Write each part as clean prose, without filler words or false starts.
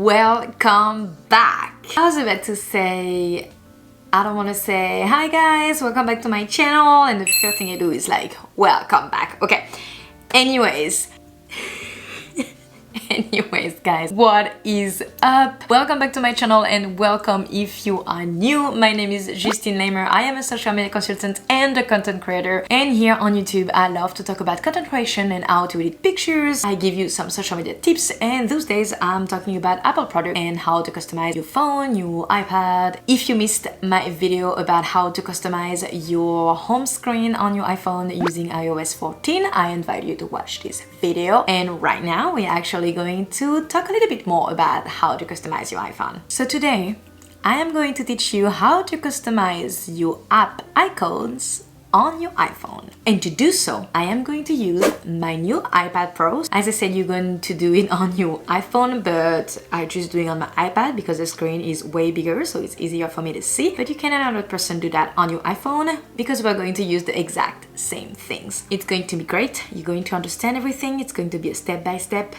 welcome back. I was about to say, I don't want to say hi guys, welcome back to my channel, and the first thing I do is like, welcome back. Okay, anyways guys, what is up? Welcome back to my channel and welcome if you are new. My name is Justine Lamer. I am a social media consultant and a content creator, and here on YouTube I love to talk about content creation and how to edit pictures. I give you some social media tips, and those days I'm talking about Apple products and how to customize your phone, your iPad. If you missed my video about how to customize your home screen on your iPhone using iOS 14, I invite you to watch this video. And right now we're actually going to talk a little bit more about how to customize your iPhone. So today I am going to teach you how to customize your app icons on your iPhone. And to do so, I am going to use my new iPad Pro. As I said, you're going to do it on your iPhone, but I just do it on my iPad because the screen is way bigger, so it's easier for me to see. But you can 100% do that on your iPhone because we're going to use the exact same things. It's going to be great. You're going to understand everything. It's going to be a step-by-step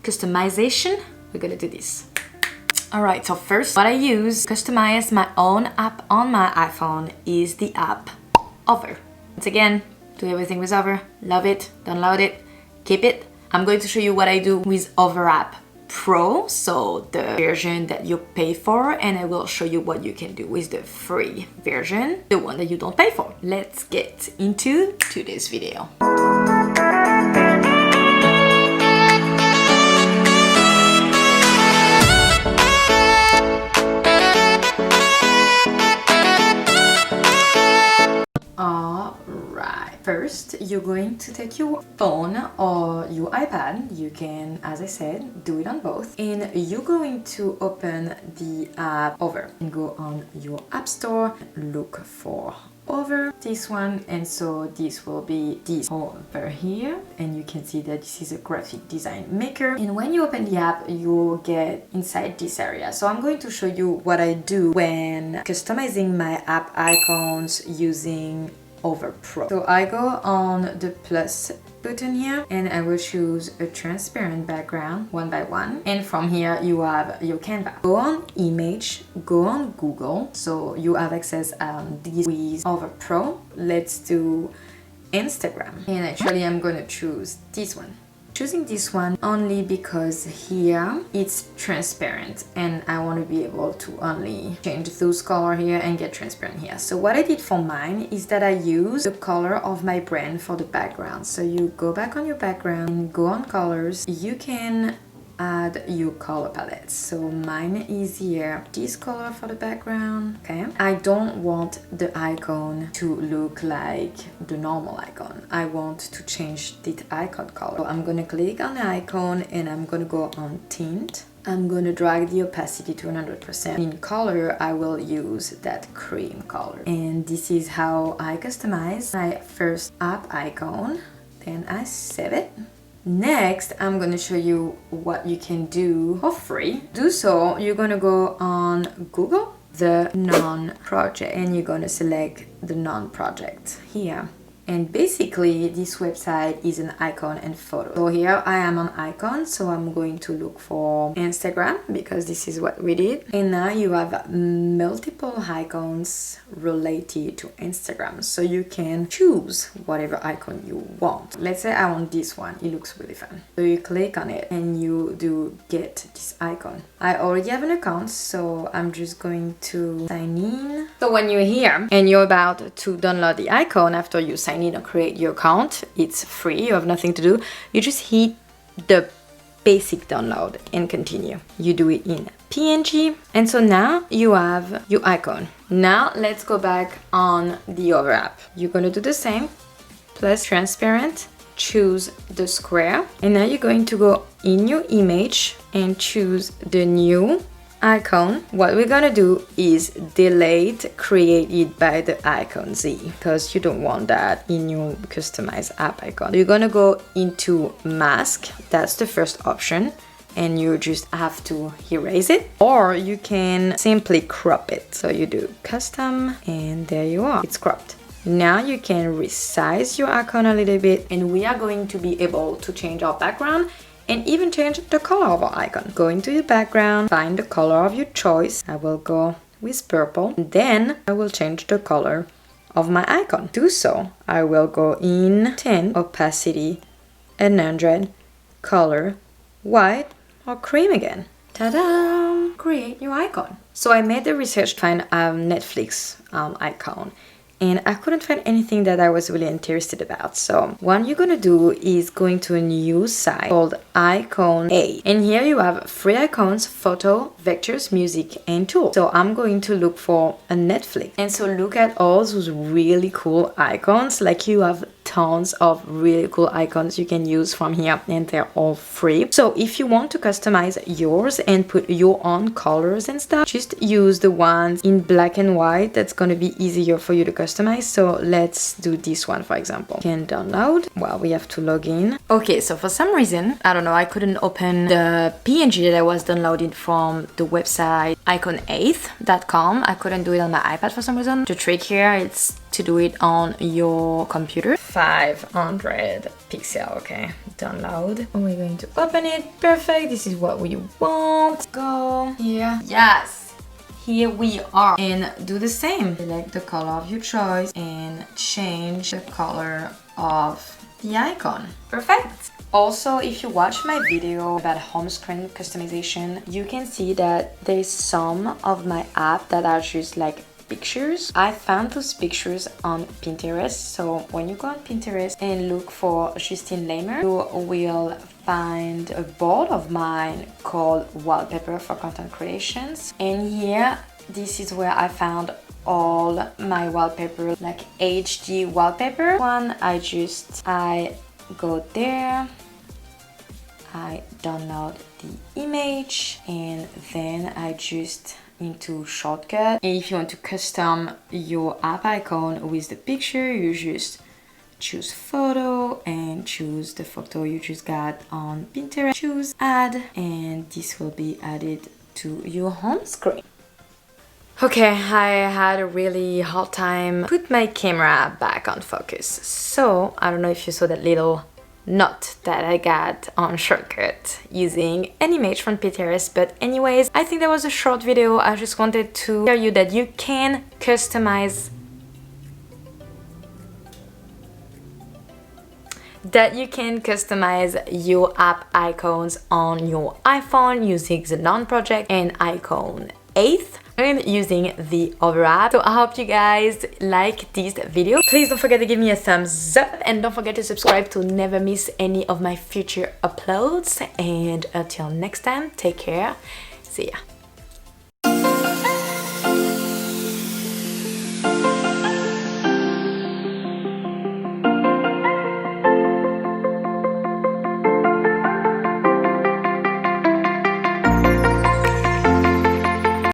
customization. We're gonna do this. Alright, so first, what I use to customize my own app on my iPhone is the app Hover. Once again, do everything with Hover. Love it, download it, keep it. I'm going to show you what I do with Hover App Pro, so the version that you pay for, and I will show you what you can do with the free version, the one that you don't pay for. Let's get into today's video. First, you're going to take your phone or your iPad. You can, as I said, do it on both. And you're going to open the app Hover and go on your app store, look for Hover, this one, and so this will be this over here, and you can see that this is a graphic design maker. And when you open the app, you'll get inside this area. So I'm going to show you what I do when customizing my app icons using Hover Pro. So I go on the plus button here and I will choose a transparent background one by one, and from here you have your canvas. Go on image, go on Google, so you have access this with Hover Pro. Let's do Instagram, and actually I'm gonna choose this one. Choosing this one only because here it's transparent and I want to be able to only change those color here and get transparent here. So what I did for mine is that I use the color of my brand for the background. So you go back on your background and go on colors. You can add your color palette. So mine is here, this color for the background. Okay, I don't want the icon to look like the normal icon. I want to change the icon color. So I'm gonna click on the icon and I'm gonna go on tint. I'm gonna drag the opacity to 100%. In color, I will use that cream color. And this is how I customize my first app icon. Then I save it. Next, I'm gonna show you what you can do for free. Do so, you're gonna go on Google, the non-project, and you're gonna select the non-project here. And basically, this website is an icon and photo. So here I am on icon, so I'm going to look for Instagram because this is what we did. And now you have multiple icons related to Instagram. So you can choose whatever icon you want. Let's say I want this one. It looks really fun. So you click on it and you do get this icon. I already have an account, so I'm just going to sign in. So when you're here and you're about to download the icon after you sign in or create your account, it's free, you have nothing to do. You just hit the basic download and continue. You do it in PNG, and so now you have your icon. Now let's go back on the Hover app. You're gonna do the same, plus transparent, choose the square, and now you're going to go in your image and choose the new icon. What we're gonna do is delete created by the icon Z, because you don't want that in your customized app icon. You're gonna go into mask, that's the first option, and you just have to erase it, or you can simply crop it. So you do custom and there you are, it's cropped. Now you can resize your icon a little bit, and we are going to be able to change our background and even change the color of our icon. Go into the background, find the color of your choice. I will go with purple. Then I will change the color of my icon. To do so, I will go in 10, opacity, 100, color, white or cream again. Ta-da! Create new icon. So I made the research to find a Netflix icon, and I couldn't find anything that I was really interested about. So what you're gonna do is going to a new site called Icon A, and here you have free icons, photo, vectors, music, and tools. So I'm going to look for a Netflix, and so look at all those really cool icons. Like, you have tons of really cool icons you can use from here, and they're all free. So if you want to customize yours and put your own colors and stuff, just use the ones in black and white. That's gonna be easier for you to customize. So let's do this one, for example. You can download. Well, we have to log in. Okay, so for some reason, I don't know, I couldn't open the PNG that I was downloading from the website icon8th.com. I couldn't do it on my iPad for some reason. The trick here is to do it on your computer. 500 pixel. Okay, download. Oh, we're going to open it. Perfect. This is what we want. Go here. Yes, here we are. And do the same. Select the color of your choice and change the color of the icon. Perfect. Also, if you watch my video about home screen customization, you can see that there's some of my app that are just like pictures. I found those pictures on Pinterest. So when you go on Pinterest and look for Justine Lehmer, you will find a board of mine called Wallpaper for Content Creations. And here, this is where I found all my wallpaper, like HD wallpaper. One, I go there, I download the image, and then I just into shortcut. And if you want to custom your app icon with the picture, you just choose photo and choose the photo you just got on Pinterest. Choose add, and this will be added to your home screen. Okay, I had a really hard time put my camera back on focus. So I don't know if you saw that little note that I got on Shortcut using an image from Pinterest, but anyways, I think that was a short video. I just wanted to tell you that you can customize your app icons on your iPhone using the None project and Icon 8th and using the other app. So I hope you guys like this video. Please don't forget to give me a thumbs up and don't forget to subscribe to never miss any of my future uploads. And until next time, take care. See ya.